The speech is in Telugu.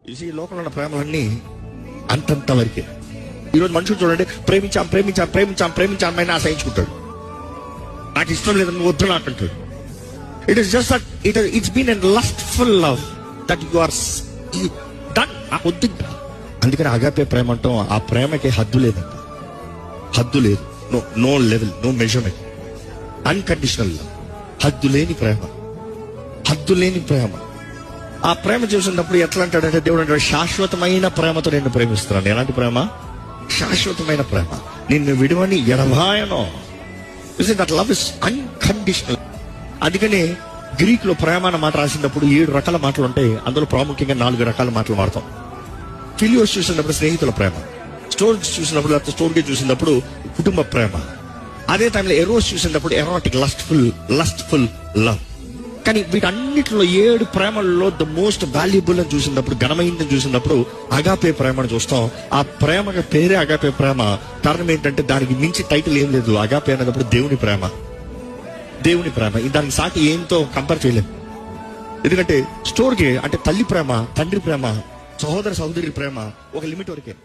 ఈ లోకంలో ఉన్న ప్రేమలన్నీ అంతంత వరకే. ఈరోజు మనుషులు చూడండి, ప్రేమించామైనా ఆశయించుకుంటాడు. నాకు ఇష్టం లేదని నువ్వు వద్దు నాకు అంటాడు. It is just it's been an lustful love that you are done. నాకు వద్దు. అందుకని అగాపే ప్రేమ అంటాం. ఆ ప్రేమకి హద్దు లేదంట, హద్దు లేదు. No level, no measurement, unconditional love. హద్దు లేని ప్రేమ, హద్దు లేని ప్రేమ. ఆ ప్రేమ చూసినప్పుడు ఎట్లా అంటాడంటే, దేవుడు అంటాడు, శాశ్వతమైన ప్రేమతో నిన్ను ప్రేమిస్తున్నాను. ఎలాంటి ప్రేమ? శాశ్వతమైన ప్రేమ. నిన్ను విడువని ఎడబాయను. That love is unconditional. అందుకని గ్రీక్ లో ప్రేమ అన్న మాట రాసినప్పుడు 7 రకాల మాటలు ఉంటాయి. అందులో ప్రాముఖ్యంగా 4 రకాల మాటలు వాడతాం. ఫిలియోస్ చూసినప్పుడు స్నేహితుల ప్రేమ, స్టోర్స్ చూసినప్పుడు లేకపోతే స్టోర్కి చూసినప్పుడు కుటుంబ ప్రేమ. అదే టైంలో ఎరోస్ చూసినప్పుడు ఎరోటిక్ లస్ట్ఫుల్ లవ్. కానీ వీటన్నిటిలో 7 ప్రేమల్లో ద మోస్ట్ వాల్యుబుల్ అని చూసినప్పుడు, ఘనమైందని చూసినప్పుడు అగాపే ప్రేమను చూస్తాం. ఆ ప్రేమకి పేరే అగాపే ప్రేమ. కారణం ఏంటంటే దానికి మించి టైటిల్ ఏం లేదు. అగాపే అనేటప్పుడు దేవుని ప్రేమ, దేవుని ప్రేమ. దానికి సాటి ఏంతో కంపేర్ చేయలేము. ఎందుకంటే స్టోర్కి అంటే తల్లి ప్రేమ, తండ్రి ప్రేమ, సహోదరి ప్రేమ ఒక లిమిట్ వరకే.